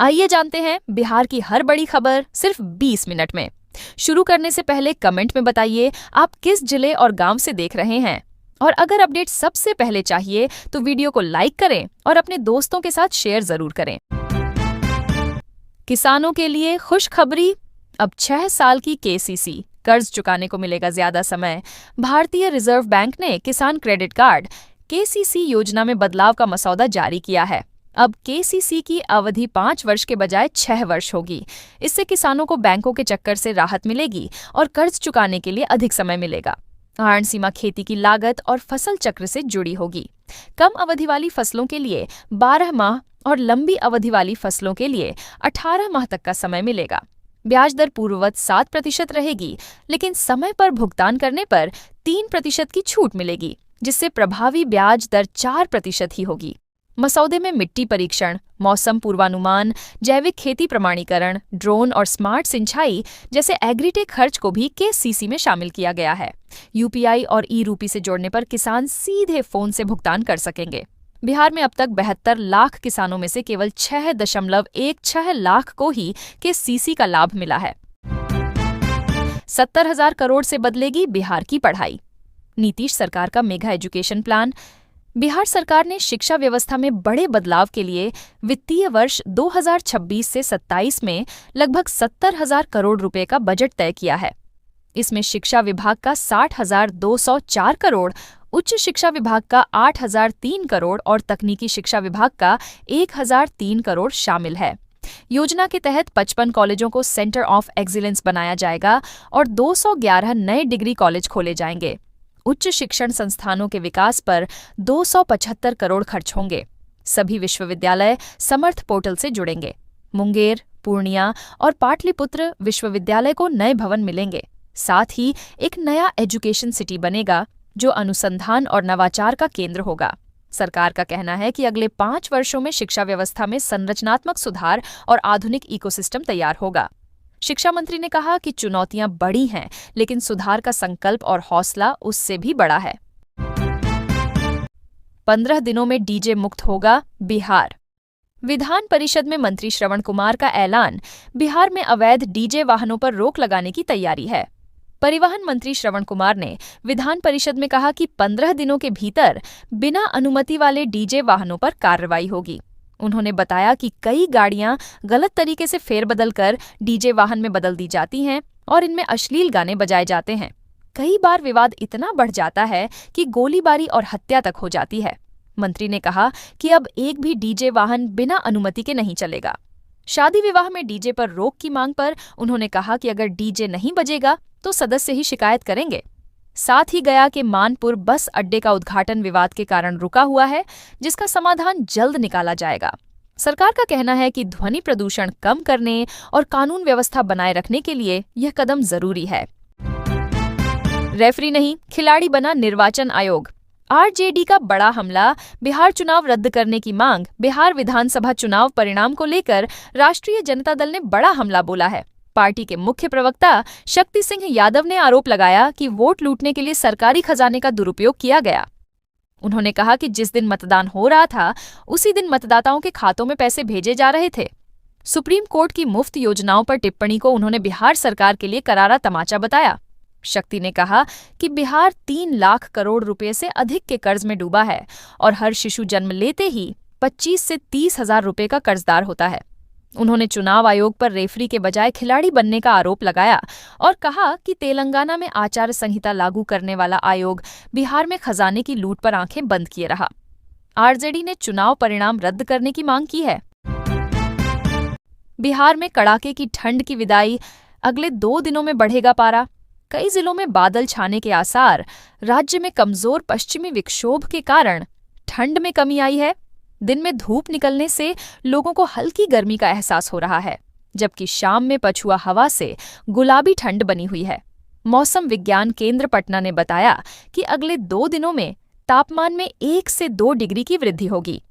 आइए जानते हैं बिहार की हर बड़ी खबर सिर्फ 20 मिनट में। शुरू करने से पहले कमेंट में बताइए आप किस जिले और गांव से देख रहे हैं। और अगर अपडेट सबसे पहले चाहिए तो वीडियो को लाइक करें और अपने दोस्तों के साथ शेयर जरूर करें। किसानों के लिए खुशखबरी, अब 6 साल की केसीसी कर्ज चुकाने को मिलेगा ज्यादा समय। भारतीय रिजर्व बैंक ने किसान क्रेडिट कार्ड केसीसी योजना में बदलाव का मसौदा जारी किया है। अब केसीसी की अवधि 5 वर्ष के बजाय 6 वर्ष होगी। इससे किसानों को बैंकों के चक्कर से राहत मिलेगी और कर्ज चुकाने के लिए अधिक समय मिलेगा। ऋण सीमा खेती की लागत और फसल चक्र से जुड़ी होगी। कम अवधि वाली फसलों के लिए 12 माह और लंबी अवधि वाली फसलों के लिए 18 माह तक का समय मिलेगा। ब्याज दर पूर्ववत 7% रहेगी, लेकिन समय पर भुगतान करने पर 3% की छूट मिलेगी, जिससे प्रभावी ब्याज दर 4% ही होगी। मसौदे में मिट्टी परीक्षण, मौसम पूर्वानुमान, जैविक खेती प्रमाणीकरण, ड्रोन और स्मार्ट सिंचाई जैसे एग्रीटेक खर्च को भी केसीसी में शामिल किया गया है। यूपीआई और ई-रूपी से जोड़ने पर किसान सीधे फोन से भुगतान कर सकेंगे। बिहार में अब तक 72 लाख किसानों में से केवल 6.16 लाख को ही केसीसी का लाभ मिला है। 70,000 करोड़ से बदलेगी बिहार की पढ़ाई। नीतीश सरकार का मेगा एजुकेशन प्लान। बिहार सरकार ने शिक्षा व्यवस्था में बड़े बदलाव के लिए वित्तीय वर्ष 2026 से 27 में लगभग 70,000 करोड़ रुपए का बजट तय किया है। इसमें शिक्षा विभाग का 60,204 करोड़, उच्च शिक्षा विभाग का 8,003 करोड़ और तकनीकी शिक्षा विभाग का 1,003 करोड़ शामिल है। योजना के तहत 55 कॉलेजों को सेंटर ऑफ एक्सीलेंस बनाया जाएगा और 211 नए डिग्री कॉलेज खोले जाएंगे। उच्च शिक्षण संस्थानों के विकास पर 275 करोड़ खर्च होंगे। सभी विश्वविद्यालय समर्थ पोर्टल से जुड़ेंगे। मुंगेर, पूर्णिया और पाटलिपुत्र विश्वविद्यालय को नए भवन मिलेंगे। साथ ही एक नया एजुकेशन सिटी बनेगा, जो अनुसंधान और नवाचार का केंद्र होगा। सरकार का कहना है कि अगले 5 वर्षों में शिक्षा व्यवस्था में संरचनात्मक सुधार और आधुनिक इकोसिस्टम तैयार होगा। शिक्षा मंत्री ने कहा कि चुनौतियां बड़ी हैं, लेकिन सुधार का संकल्प और हौसला उससे भी बड़ा है। 15 दिनों में डीजे मुक्त होगा बिहार। विधान परिषद में मंत्री श्रवण कुमार का ऐलान, बिहार में अवैध डीजे वाहनों पर रोक लगाने की तैयारी है। परिवहन मंत्री श्रवण कुमार ने विधान परिषद में कहा कि 15 दिनों के भीतर बिना अनुमति वाले डीजे वाहनों पर कार्रवाई होगी। उन्होंने बताया कि कई गाड़ियां गलत तरीके से फेरबदल कर डीजे वाहन में बदल दी जाती हैं और इनमें अश्लील गाने बजाए जाते हैं। कई बार विवाद इतना बढ़ जाता है कि गोलीबारी और हत्या तक हो जाती है। मंत्री ने कहा कि अब एक भी डीजे वाहन बिना अनुमति के नहीं चलेगा। शादी विवाह में डीजे पर रोक की मांग पर उन्होंने कहा कि अगर डीजे नहीं बजेगा तो सदस्य ही शिकायत करेंगे। साथ ही गया के मानपुर बस अड्डे का उद्घाटन विवाद के कारण रुका हुआ है, जिसका समाधान जल्द निकाला जाएगा। सरकार का कहना है कि ध्वनि प्रदूषण कम करने और कानून व्यवस्था बनाए रखने के लिए यह कदम जरूरी है। रेफरी नहीं, खिलाड़ी बना निर्वाचन आयोग। आरजेडी का बड़ा हमला, बिहार चुनाव रद्द करने की मांग। बिहार विधानसभा चुनाव परिणाम को लेकर राष्ट्रीय जनता दल ने बड़ा हमला बोला है। पार्टी के मुख्य प्रवक्ता शक्ति सिंह यादव ने आरोप लगाया कि वोट लूटने के लिए सरकारी खजाने का दुरुपयोग किया गया। उन्होंने कहा कि जिस दिन मतदान हो रहा था उसी दिन मतदाताओं के खातों में पैसे भेजे जा रहे थे। सुप्रीम कोर्ट की मुफ्त योजनाओं पर टिप्पणी को उन्होंने बिहार सरकार के लिए करारा तमाचा बताया। शक्ति ने कहा कि बिहार 3 लाख करोड़ रुपए से अधिक के कर्ज में डूबा है और हर शिशु जन्म लेते ही 25 से 30 हजार रुपए का कर्जदार होता है। उन्होंने चुनाव आयोग पर रेफरी के बजाय खिलाड़ी बनने का आरोप लगाया और कहा कि तेलंगाना में आचार संहिता लागू करने वाला आयोग बिहार में खजाने की लूट पर आंखें बंद किए रहा। आरजेडी ने चुनाव परिणाम रद्द करने की मांग की है। बिहार में कड़ाके की ठंड की विदाई, अगले 2 दिनों में बढ़ेगा पारा। कई जिलों में बादल छाने के आसार। राज्य में कमजोर पश्चिमी विक्षोभ के कारण ठंड में कमी आई है। दिन में धूप निकलने से लोगों को हल्की गर्मी का एहसास हो रहा है, जबकि शाम में पछुआ हवा से गुलाबी ठंड बनी हुई है। मौसम विज्ञान केंद्र पटना ने बताया कि अगले 2 दिनों में तापमान में 1 से 2 डिग्री की वृद्धि होगी।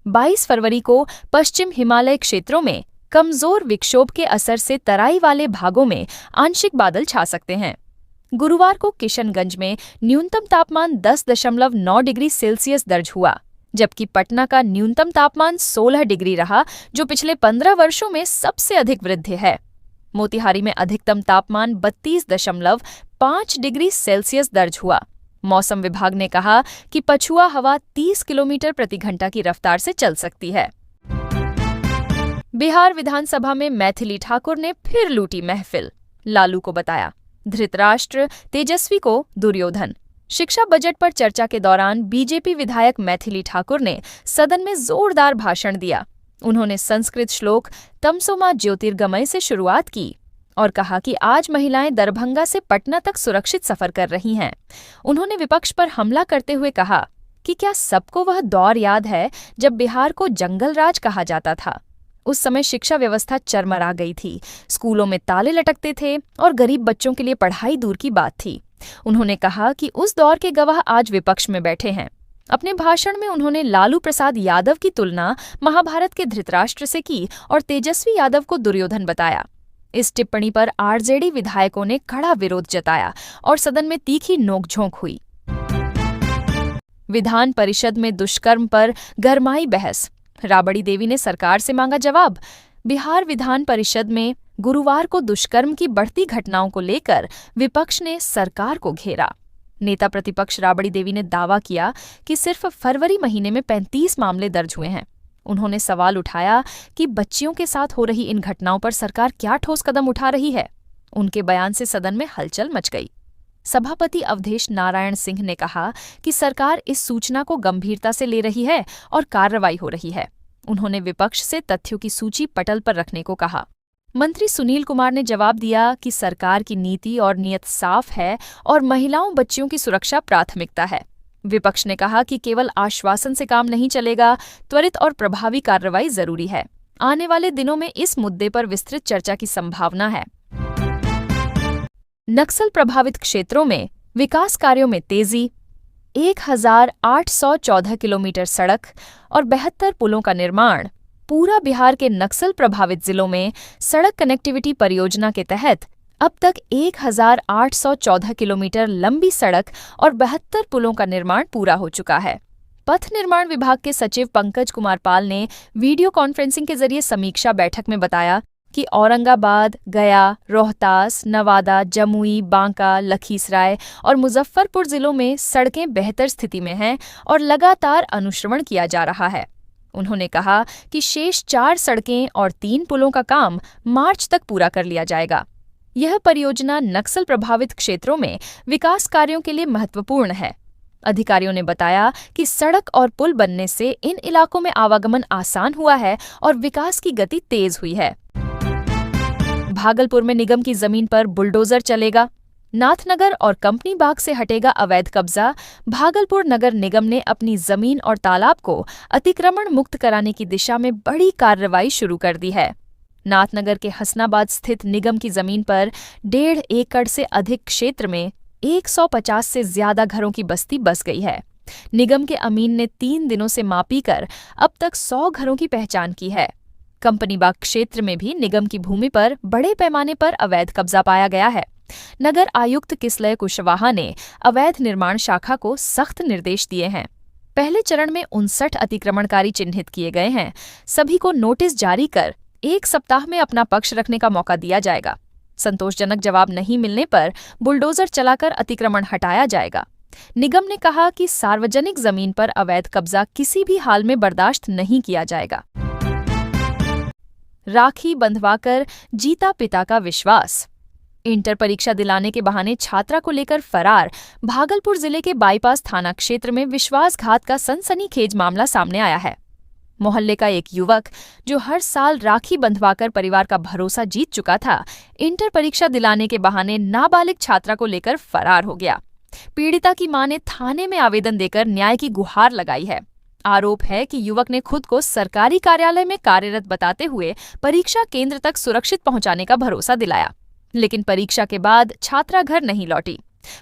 22 फरवरी को पश्चिम हिमालय क्षेत्रों में कमजोर विक्षोभ के असर से तराई वाले भागों में आंशिक बादल छा सकते हैं। गुरुवार को किशनगंज में न्यूनतम तापमान 10.9 डिग्री सेल्सियस दर्ज हुआ, जबकि पटना का न्यूनतम तापमान 16 डिग्री रहा, जो पिछले 15 वर्षों में सबसे अधिक वृद्धि है। मोतिहारी में अधिकतम तापमान 32.5 डिग्री सेल्सियस दर्ज हुआ। मौसम विभाग ने कहा कि पछुआ हवा 30 किलोमीटर प्रति घंटा की रफ्तार से चल सकती है। बिहार विधानसभा में मैथिली ठाकुर ने फिर लूटी महफिल, लालू को बताया धृतराष्ट्र, तेजस्वी को दुर्योधन। शिक्षा बजट पर चर्चा के दौरान बीजेपी विधायक मैथिली ठाकुर ने सदन में जोरदार भाषण दिया। उन्होंने संस्कृत श्लोक तमसोमा ज्योतिर्गमय से शुरुआत की और कहा कि आज महिलाएं दरभंगा से पटना तक सुरक्षित सफर कर रही हैं। उन्होंने विपक्ष पर हमला करते हुए कहा कि क्या सबको वह दौर याद है जब बिहार को जंगल राज कहा जाता था। उस समय शिक्षा व्यवस्था चरमरा गई थी, स्कूलों में ताले लटकते थे और गरीब बच्चों के लिए पढ़ाई दूर की बात थी। उन्होंने कहा कि उस दौर के गवाह आज विपक्ष में बैठे हैं। अपने भाषण में उन्होंने लालू प्रसाद यादव की तुलना महाभारत के धृतराष्ट्र से की और तेजस्वी यादव को दुर्योधन बताया। इस टिप्पणी पर आरजेडी विधायकों ने कड़ा विरोध जताया और सदन में तीखी नोकझोंक हुई। विधान परिषद में दुष्कर्म पर गरमाई बहस, राबड़ी देवी ने सरकार से मांगा जवाब। बिहार विधान परिषद में गुरुवार को दुष्कर्म की बढ़ती घटनाओं को लेकर विपक्ष ने सरकार को घेरा। नेता प्रतिपक्ष राबड़ी देवी ने दावा किया कि सिर्फ फरवरी महीने में 35 मामले दर्ज हुए हैं। उन्होंने सवाल उठाया कि बच्चियों के साथ हो रही इन घटनाओं पर सरकार क्या ठोस कदम उठा रही है। उनके बयान से सदन में हलचल मच गई। सभापति अवधेश नारायण सिंह ने कहा कि सरकार इस सूचना को गंभीरता से ले रही है और कार्रवाई हो रही है। उन्होंने विपक्ष से तथ्यों की सूची पटल पर रखने को कहा। मंत्री सुनील कुमार ने जवाब दिया कि सरकार की नीति और नीयत साफ है और महिलाओं बच्चियों की सुरक्षा प्राथमिकता है। विपक्ष ने कहा कि केवल आश्वासन से काम नहीं चलेगा, त्वरित और प्रभावी कार्रवाई जरूरी है। आने वाले दिनों में इस मुद्दे पर विस्तृत चर्चा की संभावना है। नक्सल प्रभावित क्षेत्रों में विकास कार्यों में तेजी, 1814 किलोमीटर सड़क और 72 पुलों का निर्माण। पूरा बिहार के नक्सल प्रभावित जिलों में सड़क कनेक्टिविटी परियोजना के तहत अब तक 1814 किलोमीटर लंबी सड़क और 72 पुलों का निर्माण पूरा हो चुका है। पथ निर्माण विभाग के सचिव पंकज कुमार पाल ने वीडियो कॉन्फ्रेंसिंग के जरिए समीक्षा बैठक में बताया कि औरंगाबाद, गया, रोहतास, नवादा, जमुई, बांका, लखीसराय और मुजफ्फरपुर जिलों में सड़कें बेहतर स्थिति में हैं और लगातार अनुश्रवण किया जा रहा है। उन्होंने कहा कि शेष 4 सड़कें और 3 पुलों का काम मार्च तक पूरा कर लिया जाएगा। यह परियोजना नक्सल प्रभावित क्षेत्रों में विकास कार्यों के लिए महत्वपूर्ण है। अधिकारियों ने बताया कि सड़क और पुल बनने से इन इलाकों में आवागमन आसान हुआ है और विकास की गति तेज हुई है। भागलपुर में निगम की जमीन पर बुलडोजर चलेगा। नाथनगर और कंपनी बाग से हटेगा अवैध कब्जा। भागलपुर नगर निगम ने अपनी जमीन और तालाब को अतिक्रमण मुक्त कराने की दिशा में बड़ी कार्रवाई शुरू कर दी है। नाथनगर के हसनाबाद स्थित निगम की जमीन पर 1.5 एकड़ से अधिक क्षेत्र में 150 से ज्यादा घरों की बस्ती बस गई है। निगम के अमीन ने 3 दिनों से मापी कर अब तक 100 घरों की पहचान की है। कंपनी बाग क्षेत्र में भी निगम की भूमि पर बड़े पैमाने पर अवैध कब्जा पाया गया है। नगर आयुक्त किसलय कुशवाहा ने अवैध निर्माण शाखा को सख्त निर्देश दिए हैं। पहले चरण में 59 अतिक्रमणकारी चिन्हित किए गए हैं। सभी को नोटिस जारी कर 1 सप्ताह में अपना पक्ष रखने का मौका दिया जाएगा। संतोषजनक जवाब नहीं मिलने पर बुलडोजर चलाकर अतिक्रमण हटाया जाएगा। निगम ने कहा कि सार्वजनिक जमीन पर अवैध कब्जा किसी भी हाल में बर्दाश्त नहीं किया जाएगा। राखी बंधवाकर जीता पिता का विश्वास। इंटर परीक्षा दिलाने के बहाने छात्रा को लेकर फरार भागलपुर जिले के बाईपास थाना क्षेत्र में विश्वासघात का सनसनीखेज मामला सामने आया है। मोहल्ले का एक युवक जो हर साल राखी बंधवाकर परिवार का भरोसा जीत चुका था, इंटर परीक्षा दिलाने के बहाने नाबालिग छात्रा को लेकर फरार हो गया। पीड़िता की मां ने थाने में आवेदन देकर न्याय की गुहार लगाई है। आरोप है कि युवक ने खुद को सरकारी कार्यालय में कार्यरत बताते हुए परीक्षा केंद्र तक सुरक्षित पहुंचाने का भरोसा दिलाया, लेकिन परीक्षा के बाद छात्रा घर नहीं लौटी।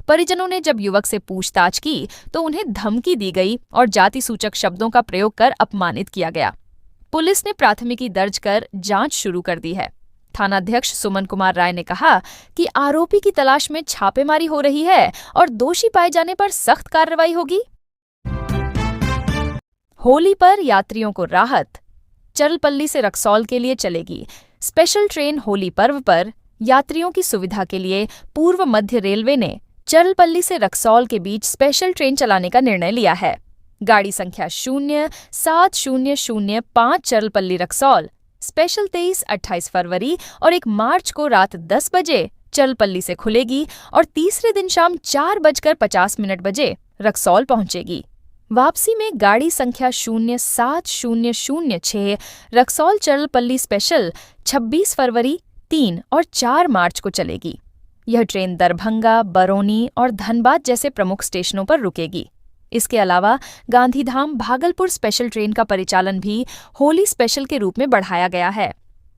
परिजनों ने जब युवक से पूछताछ की तो उन्हें धमकी दी गई और जाति सूचक शब्दों का प्रयोग कर अपमानित किया गया। पुलिस ने प्राथमिकी दर्ज कर जांच शुरू कर दी है। थानाध्यक्ष सुमन कुमार राय ने कहा कि आरोपी की तलाश में छापेमारी हो रही है और दोषी पाए जाने पर सख्त कार्रवाई होगी। होली पर यात्रियों को राहत, चरलपल्ली से रक्सौल के लिए चलेगी स्पेशल ट्रेन। होली पर्व पर यात्रियों की सुविधा के लिए पूर्व मध्य रेलवे ने चरलपल्ली से रक्सौल के बीच स्पेशल ट्रेन चलाने का निर्णय लिया है। गाड़ी संख्या 07005 चरलपल्ली रक्सौल स्पेशल 23-28 फरवरी और 1 मार्च को रात 10 बजे चरलपल्ली से खुलेगी और तीसरे दिन शाम 4:50 बजे रक्सौल पहुंचेगी। वापसी में गाड़ी संख्या 07006 रक्सौल चरलपल्ली स्पेशल 26 फरवरी, 3 और 4 मार्च को चलेगी। यह ट्रेन दरभंगा, बरौनी और धनबाद जैसे प्रमुख स्टेशनों पर रुकेगी। इसके अलावा गांधीधाम भागलपुर स्पेशल ट्रेन का परिचालन भी होली स्पेशल के रूप में बढ़ाया गया है।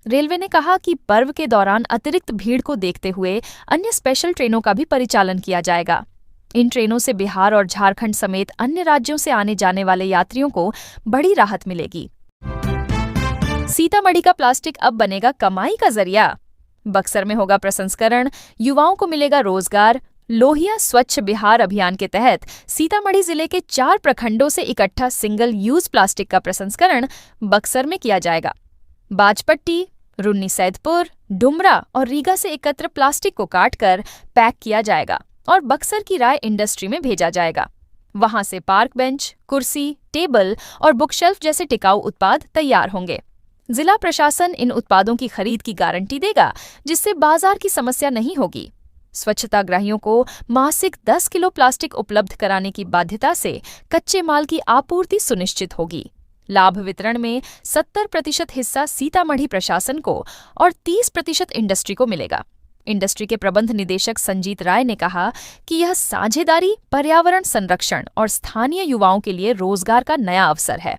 रेलवे ने कहा कि पर्व के दौरान अतिरिक्त भीड़ को देखते हुए अन्य स्पेशल ट्रेनों का भी परिचालन किया जाएगा। इन ट्रेनों से बिहार और झारखंड समेत अन्य राज्यों से आने जाने वाले यात्रियों को बड़ी राहत मिलेगी। सीतामढ़ी का प्लास्टिक अब बनेगा कमाई का जरिया। बक्सर में होगा प्रसंस्करण, युवाओं को मिलेगा रोजगार। लोहिया स्वच्छ बिहार अभियान के तहत सीतामढ़ी जिले के 4 प्रखंडों से इकट्ठा सिंगल यूज प्लास्टिक का प्रसंस्करण बक्सर में किया जाएगा। बाजपट्टी, रुन्नी सैदपुर, डुमरा और रीगा से एकत्र प्लास्टिक को काटकर पैक किया जाएगा और बक्सर की राय इंडस्ट्री में भेजा जाएगा। वहां से पार्क बेंच, कुर्सी, टेबल और बुकशेल्फ जैसे टिकाऊ उत्पाद तैयार होंगे। जिला प्रशासन इन उत्पादों की खरीद की गारंटी देगा, जिससे बाजार की समस्या नहीं होगी। स्वच्छताग्राहियों को मासिक 10 किलो प्लास्टिक उपलब्ध कराने की बाध्यता से कच्चे माल की आपूर्ति सुनिश्चित होगी। लाभ वितरण में 70% हिस्सा सीतामढ़ी प्रशासन को और 30% इंडस्ट्री को मिलेगा। इंडस्ट्री के प्रबंध निदेशक संजीत राय ने कहा कि यह साझेदारी, पर्यावरण संरक्षण और स्थानीय युवाओं के लिए रोजगार का नया अवसर है।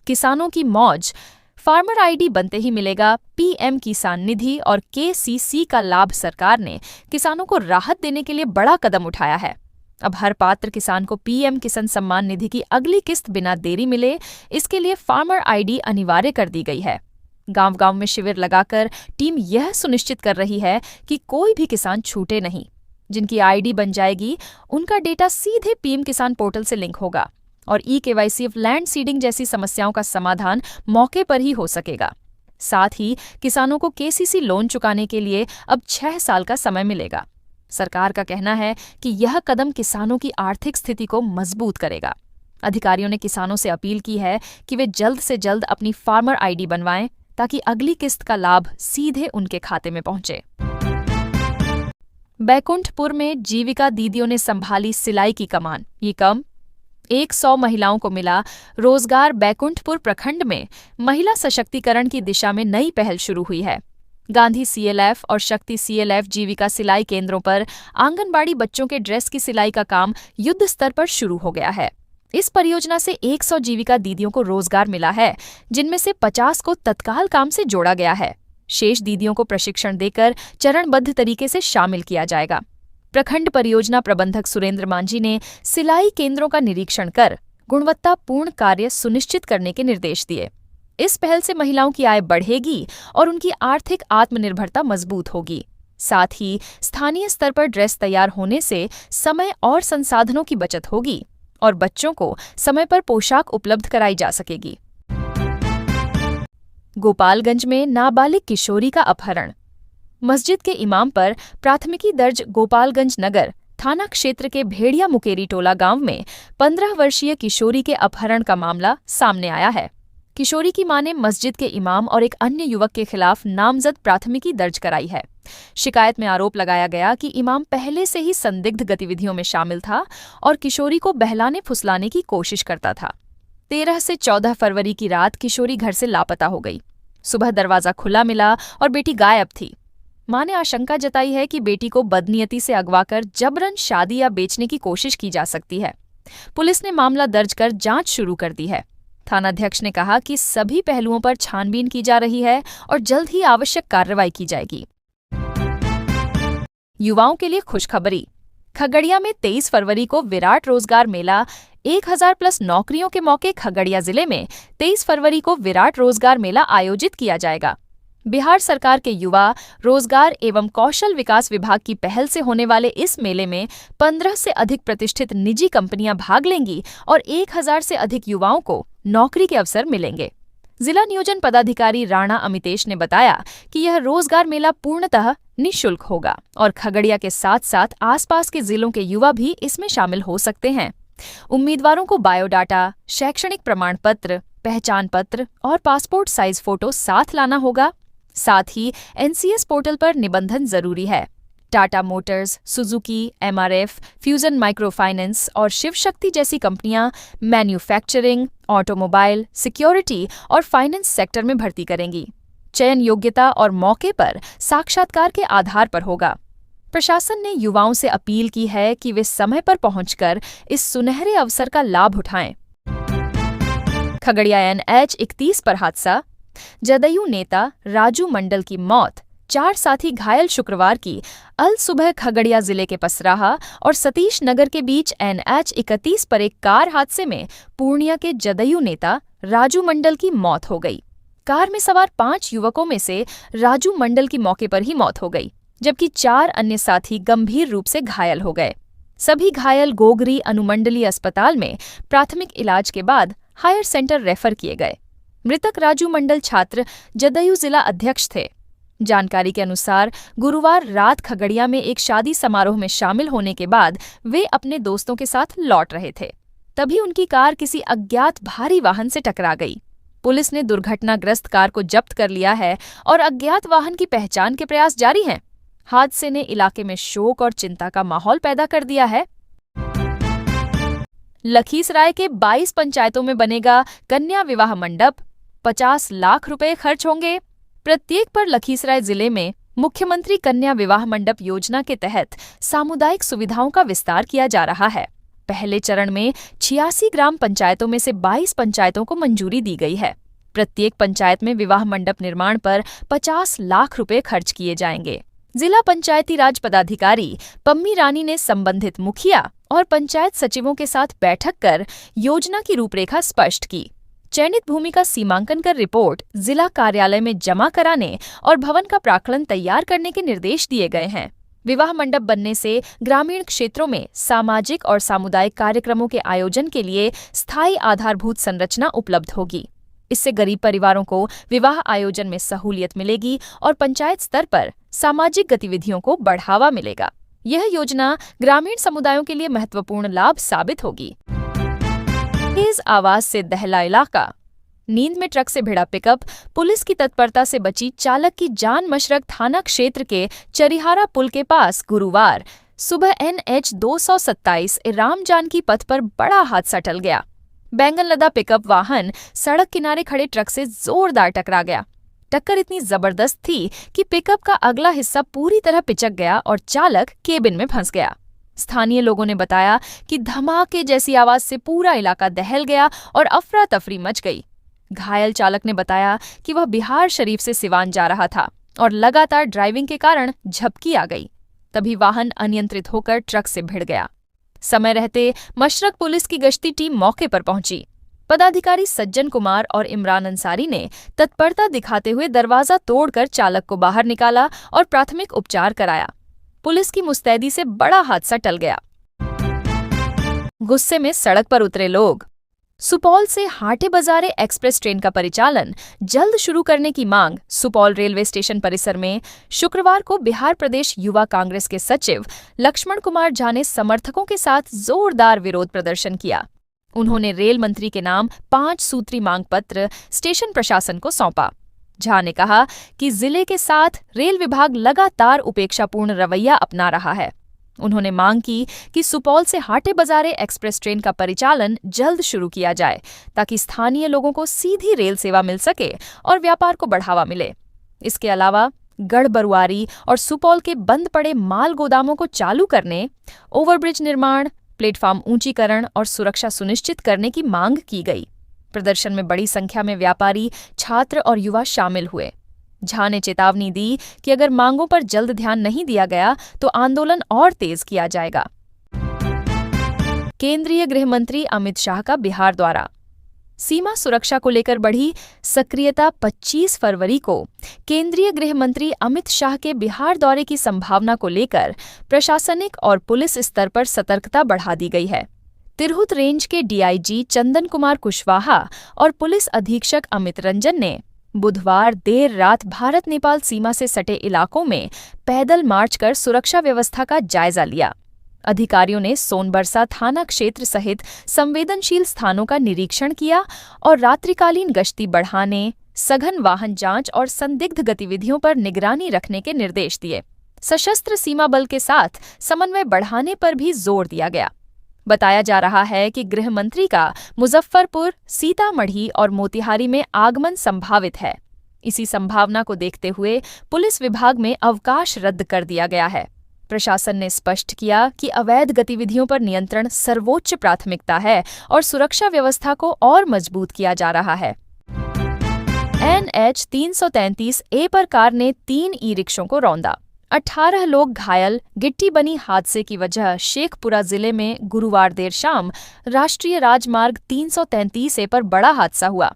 किसानों की मौज, फार्मर आईडी बनते ही मिलेगा पीएम किसान निधि और केसीसी का लाभ। सरकार ने किसानों को राहत देने के लिए बड़ा कदम उठाया है। अब हर पात्र किसान को पीएम किसान सम्मान निधि की अगली किस्त बिना देरी मिले, इसके लिए फार्मर आईडी अनिवार्य कर दी गई है। गांव-गांव में शिविर लगाकर टीम यह सुनिश्चित कर रही है कि कोई भी किसान छूटे नहीं। जिनकी आईडी बन जाएगी, उनका डेटा सीधे पीएम किसान पोर्टल से लिंक होगा और ई-केवाईसी ऑफ लैंड सीडिंग जैसी समस्याओं का समाधान मौके पर ही हो सकेगा। साथ ही किसानों को केसीसी लोन चुकाने के लिए अब 6 साल का समय मिलेगा। सरकार का कहना है कि यह कदम किसानों की आर्थिक स्थिति को मजबूत करेगा। अधिकारियों ने किसानों से अपील की है कि वे जल्द से जल्द अपनी फार्मर आईडी बनवाएं, ताकि अगली किस्त का लाभ सीधे उनके खाते में पहुंचे। बैकुंठपुर में जीविका दीदियों ने संभाली सिलाई की कमान। ये कम 100 महिलाओं को मिला रोजगार। बैकुंठपुर प्रखंड में महिला सशक्तिकरण की दिशा में नई पहल शुरू हुई है। गांधी सीएलएफ और शक्ति सीएलएफ जीविका सिलाई केंद्रों पर आंगनबाड़ी बच्चों के ड्रेस की सिलाई का काम युद्ध स्तर पर शुरू हो गया है। इस परियोजना से 100 जीविका दीदियों को रोजगार मिला है, जिनमें से 50 को तत्काल काम से जोड़ा गया है। शेष दीदियों को प्रशिक्षण देकर चरणबद्ध तरीके से शामिल किया जाएगा। प्रखंड परियोजना प्रबंधक सुरेंद्र मांझी ने सिलाई केंद्रों का निरीक्षण कर गुणवत्तापूर्ण कार्य सुनिश्चित करने के निर्देश दिए। इस पहल से महिलाओं की आय बढ़ेगी और उनकी आर्थिक आत्मनिर्भरता मजबूत होगी। साथ ही स्थानीय स्तर पर ड्रेस तैयार होने से समय और संसाधनों की बचत होगी और बच्चों को समय पर पोशाक उपलब्ध कराई जा सकेगी। गोपालगंज में नाबालिग किशोरी का अपहरण। मस्जिद के इमाम पर प्राथमिकी दर्ज गोपालगंज नगर थाना क्षेत्र के भेड़िया मुकेरी टोला गांव में 15 वर्षीय किशोरी के अपहरण का मामला सामने आया है। किशोरी की मां ने मस्जिद के इमाम और एक अन्य युवक के खिलाफ नामजद प्राथमिकी दर्ज कराई है। शिकायत में आरोप लगाया गया कि इमाम पहले से ही संदिग्ध गतिविधियों में शामिल था और किशोरी को बहलाने फुसलाने की कोशिश करता था। 13 से 14 फरवरी की रात किशोरी घर से लापता हो गई। सुबह दरवाजा खुला मिला और बेटी गायब थी। मां ने आशंका जताई है कि बेटी को बदनीयती से अगवाकर जबरन शादी या बेचने की कोशिश की जा सकती है। पुलिस ने मामला दर्ज कर जांच शुरू कर दी है। थानाध्यक्ष ने कहा कि सभी पहलुओं पर छानबीन की जा रही है और जल्द ही आवश्यक कार्रवाई की जाएगी। युवाओं के लिए खुशखबरी। खगड़िया में 23 फरवरी को विराट रोजगार मेला 1000+ नौकरियों के मौके खगड़िया जिले में 23 फरवरी को विराट रोजगार मेला आयोजित किया जाएगा। बिहार सरकार के युवा, रोजगार एवं कौशल विकास विभाग की पहल से होने वाले इस मेले में 15 से अधिक प्रतिष्ठित निजी कंपनियां भाग लेंगी और 1000 से अधिक युवाओं को नौकरी के अवसर मिलेंगे। जिला नियोजन पदाधिकारी राणा अमितेश ने बताया कि यह रोजगार मेला पूर्णतः निःशुल्क होगा और खगड़िया के साथ साथ आसपास के जिलों के युवा भी इसमें शामिल हो सकते हैं। उम्मीदवारों को बायोडाटा, शैक्षणिक प्रमाण पत्र, पहचान पत्र और पासपोर्ट साइज फोटो साथ लाना होगा। साथ ही NCS पोर्टल पर निबंधन जरूरी है। Tata Motors, Suzuki, MRF, fusion micro finance और शिव शक्ति जैसी कंपनियां मैन्युफैक्चरिंग, ऑटोमोबाइल, सिक्योरिटी और फाइनेंस सेक्टर में भर्ती करेंगी। चयन योग्यता और मौके पर साक्षात्कार के आधार पर होगा। प्रशासन ने युवाओं से अपील की है कि वे समय पर पहुंचकर इस सुनहरे अवसर का लाभ उठाएं। खगड़िया NH 31 पर हादसा, जदयू नेता राजू मंडल की मौत, 4 साथी घायल। शुक्रवार की अल सुबह खगड़िया जिले के पसराहा और सतीश नगर के बीच NH 31 पर एक कार हादसे में पूर्णिया के जदयू नेता राजू मंडल की मौत हो गई। कार में सवार 5 युवकों में से राजू मंडल की मौके पर ही मौत हो गई, जबकि 4 अन्य साथी गंभीर रूप से घायल हो गए। सभी घायल गोगरी अनुमंडलीय अस्पताल में प्राथमिक इलाज के बाद हायर सेंटर रेफर किए गए। मृतक राजू मंडल छात्र जदयू जिला अध्यक्ष थे। जानकारी के अनुसार गुरुवार रात खगड़िया में एक शादी समारोह में शामिल होने के बाद वे अपने दोस्तों के साथ लौट रहे थे। तभी उनकी कार किसी अज्ञात भारी वाहन से टकरा गई। पुलिस ने दुर्घटनाग्रस्त कार को जब्त कर लिया है और अज्ञात वाहन की पहचान के प्रयास जारी हैं। हादसे ने इलाके में शोक और चिंता का माहौल पैदा कर दिया है। लखीसराय के 22 पंचायतों में बनेगा कन्या विवाह मंडप, 50 लाख रुपए खर्च होंगे। प्रत्येक पर लखीसराय जिले में मुख्यमंत्री कन्या विवाह मंडप योजना के तहत सामुदायिक सुविधाओं का विस्तार किया जा रहा है। पहले चरण में 86 ग्राम पंचायतों में से 22 पंचायतों को मंजूरी दी गई है। प्रत्येक पंचायत में विवाह मंडप निर्माण पर 50 लाख रुपए खर्च किए जाएंगे। जिला पंचायती राज पदाधिकारी पम्मी रानी ने संबंधित मुखिया और पंचायत सचिवों के साथ बैठक कर योजना की रूपरेखा स्पष्ट की। चयनित भूमि का सीमांकन कर रिपोर्ट जिला कार्यालय में जमा कराने और भवन का प्राक्कलन तैयार करने के निर्देश दिए गए हैं। विवाह मंडप बनने से ग्रामीण क्षेत्रों में सामाजिक और सामुदायिक कार्यक्रमों के आयोजन के लिए स्थायी आधारभूत संरचना उपलब्ध होगी। इससे गरीब परिवारों को विवाह आयोजन में सहूलियत मिलेगी और पंचायत स्तर पर सामाजिक गतिविधियों को बढ़ावा मिलेगा। यह योजना ग्रामीण समुदायों के लिए महत्वपूर्ण लाभ साबित होगी। तेज आवाज से दहला इलाका, नींद में ट्रक से भिड़ा पिकअप, पुलिस की तत्परता से बची चालक की जान। मशरक थाना क्षेत्र के चरिहारा पुल के पास गुरुवार सुबह NH 227 राम जानकी पथ पर बड़ा हादसा टल गया। बैंगन लदा पिकअप वाहन सड़क किनारे खड़े ट्रक से जोरदार टकरा गया। टक्कर इतनी जबरदस्त थी कि पिकअप का अगला हिस्सा पूरी तरह पिचक गया और चालक केबिन में फंस गया। स्थानीय लोगों ने बताया कि धमाके जैसी आवाज से पूरा इलाका दहल गया और अफरा तफरी मच गई। घायल चालक ने बताया कि वह बिहार शरीफ से सिवान जा रहा था और लगातार ड्राइविंग के कारण झपकी आ गई। तभी वाहन अनियंत्रित होकर ट्रक से भिड़ गया। समय रहते मशरक पुलिस की गश्ती टीम मौके पर पहुंची। पदाधिकारी सज्जन कुमार और इमरान अंसारी ने तत्परता दिखाते हुए दरवाजा तोड़कर चालक को बाहर निकाला और प्राथमिक उपचार कराया। पुलिस की मुस्तैदी से बड़ा हादसा टल गया। गुस्से में सड़क पर उतरे लोग, सुपौल से हाटे बाजारे एक्सप्रेस ट्रेन का परिचालन जल्द शुरू करने की मांग। सुपौल रेलवे स्टेशन परिसर में शुक्रवार को बिहार प्रदेश युवा कांग्रेस के सचिव लक्ष्मण कुमार झा ने समर्थकों के साथ जोरदार विरोध प्रदर्शन किया। उन्होंने रेल मंत्री के नाम 5 सूत्री मांग पत्र स्टेशन प्रशासन को सौंपा। झा ने कहा कि जिले के साथ रेल विभाग लगातार उपेक्षापूर्ण रवैया अपना रहा है। उन्होंने मांग की कि सुपौल से हाटे बाजारे एक्सप्रेस ट्रेन का परिचालन जल्द शुरू किया जाए ताकि स्थानीय लोगों को सीधी रेल सेवा मिल सके और व्यापार को बढ़ावा मिले। इसके अलावा गढ़बरुआरी और सुपौल के बंद पड़े माल गोदामों को चालू करने, ओवरब्रिज निर्माण, प्लेटफॉर्म ऊंचीकरण और सुरक्षा सुनिश्चित करने की मांग की गई। प्रदर्शन में बड़ी संख्या में व्यापारी, छात्र और युवा शामिल हुए। झा ने चेतावनी दी कि अगर मांगों पर जल्द ध्यान नहीं दिया गया तो आंदोलन और तेज किया जाएगा। केंद्रीय गृह मंत्री अमित शाह का बिहार दौरा। सीमा सुरक्षा को लेकर बढ़ी सक्रियता 25 फरवरी को केंद्रीय गृह मंत्री अमित शाह के बिहार दौरे की संभावना को लेकर प्रशासनिक और पुलिस स्तर पर सतर्कता बढ़ा दी गई है। तिरहुत रेंज के डीआईजी चंदन कुमार कुशवाहा और पुलिस अधीक्षक अमित रंजन ने बुधवार देर रात भारत नेपाल सीमा से सटे इलाकों में पैदल मार्च कर सुरक्षा व्यवस्था का जायजा लिया। अधिकारियों ने सोनबरसा थाना क्षेत्र सहित संवेदनशील स्थानों का निरीक्षण किया और रात्रिकालीन गश्ती बढ़ाने, सघन वाहन जांच और संदिग्ध गतिविधियों पर निगरानी रखने के निर्देश दिए। सशस्त्र सीमा बल के साथ समन्वय बढ़ाने पर भी जोर दिया गया। बताया जा रहा है कि गृह मंत्री का मुजफ्फरपुर, सीतामढ़ी और मोतिहारी में आगमन संभावित है। इसी संभावना को देखते हुए पुलिस विभाग में अवकाश रद्द कर दिया गया है। प्रशासन ने स्पष्ट किया कि अवैध गतिविधियों पर नियंत्रण सर्वोच्च प्राथमिकता है और सुरक्षा व्यवस्था को और मजबूत किया जा रहा है। NH 333A पर कार ने 3 ई-रिक्शों को रौंदा। 18 लोग घायल। गिट्टी बनी हादसे की वजह शेखपुरा जिले में गुरुवार देर शाम राष्ट्रीय राजमार्ग 333A पर बड़ा हादसा हुआ।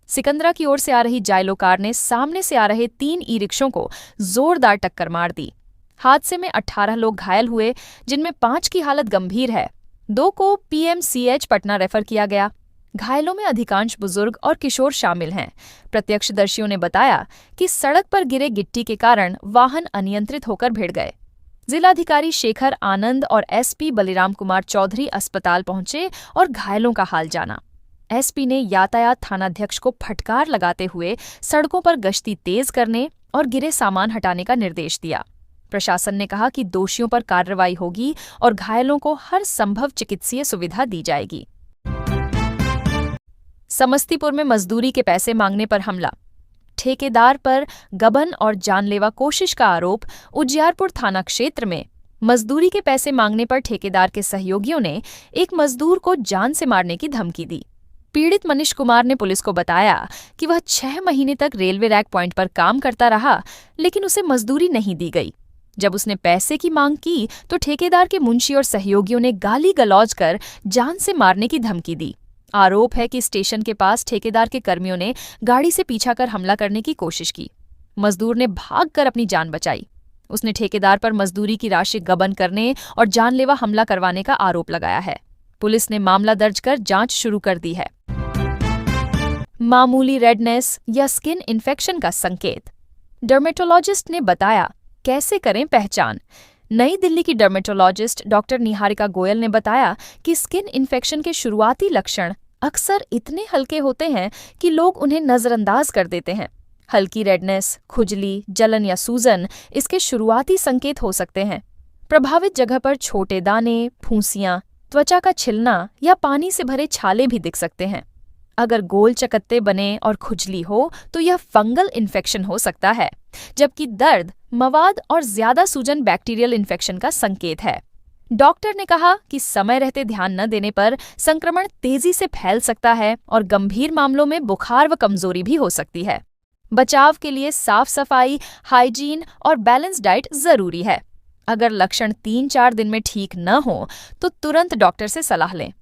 सिकंदरा की ओर से आ रही जाइलो कार ने सामने से आ रहे 3 ई-रिक्शों को जोरदार टक्कर मार दी। हादसे में 18 लोग घायल हुए, जिनमें 5 की हालत गंभीर है। 2 को PMCH पटना रेफर किया गया। घायलों में अधिकांश बुजुर्ग और किशोर शामिल हैं। प्रत्यक्षदर्शियों ने बताया कि सड़क पर गिरे गिट्टी के कारण वाहन अनियंत्रित होकर भिड़ गए। जिलाधिकारी शेखर आनंद और SP बलिराम कुमार चौधरी अस्पताल पहुंचे और घायलों का हाल जाना। SP ने यातायात थानाध्यक्ष को फटकार लगाते हुए सड़कों पर गश्ती तेज करने और गिरे सामान हटाने का निर्देश दिया। प्रशासन ने कहा कि दोषियों पर कार्रवाई होगी और घायलों को हर संभव चिकित्सीय सुविधा दी जाएगी। समस्तीपुर में मजदूरी के पैसे मांगने पर हमला। ठेकेदार पर गबन और जानलेवा कोशिश का आरोप। उजियारपुर थाना क्षेत्र में मजदूरी के पैसे मांगने पर ठेकेदार के सहयोगियों ने एक मजदूर को जान से मारने की धमकी दी। पीड़ित मनीष कुमार ने पुलिस को बताया कि वह 6 महीने तक रेलवे रैक पॉइंट पर काम करता रहा, लेकिन उसे मजदूरी नहीं दी गई। जब उसने पैसे की मांग की तो ठेकेदार के मुंशी और सहयोगियों ने गाली गलौज कर जान से मारने की धमकी दी। आरोप है कि स्टेशन के पास ठेकेदार के कर्मियों ने गाड़ी से पीछा कर हमला करने की कोशिश की। मजदूर ने भागकर अपनी जान बचाई। उसने ठेकेदार पर मजदूरी की राशि गबन करने और जानलेवा हमला करवाने का आरोप लगाया है। पुलिस ने मामला दर्ज कर जांच शुरू कर दी है। मामूली रेडनेस या स्किन इन्फेक्शन का संकेत। डर्मेटोलॉजिस्ट ने बताया, कैसे करें पहचान। नई दिल्ली की डर्मेटोलॉजिस्ट डॉक्टर निहारिका गोयल ने बताया कि स्किन इन्फेक्शन के शुरुआती लक्षण अक्सर इतने हल्के होते हैं कि लोग उन्हें नजरअंदाज कर देते हैं। हल्की रेडनेस, खुजली, जलन या सूजन इसके शुरुआती संकेत हो सकते हैं। प्रभावित जगह पर छोटे दाने, फूंसियां, त्वचा का छिलना या पानी से भरे छाले भी दिख सकते हैं। अगर गोल चकत्ते बने और खुजली हो तो यह फंगल इन्फेक्शन हो सकता है, जबकि दर्द, मवाद और ज्यादा सूजन बैक्टीरियल इन्फेक्शन का संकेत है। डॉक्टर ने कहा कि समय रहते ध्यान न देने पर संक्रमण तेजी से फैल सकता है और गंभीर मामलों में बुखार व कमजोरी भी हो सकती है। बचाव के लिए साफ सफाई, हाइजीन और बैलेंस डाइट जरूरी है। अगर लक्षण 3-4 दिन में ठीक न हो तो तुरंत डॉक्टर से सलाह लें।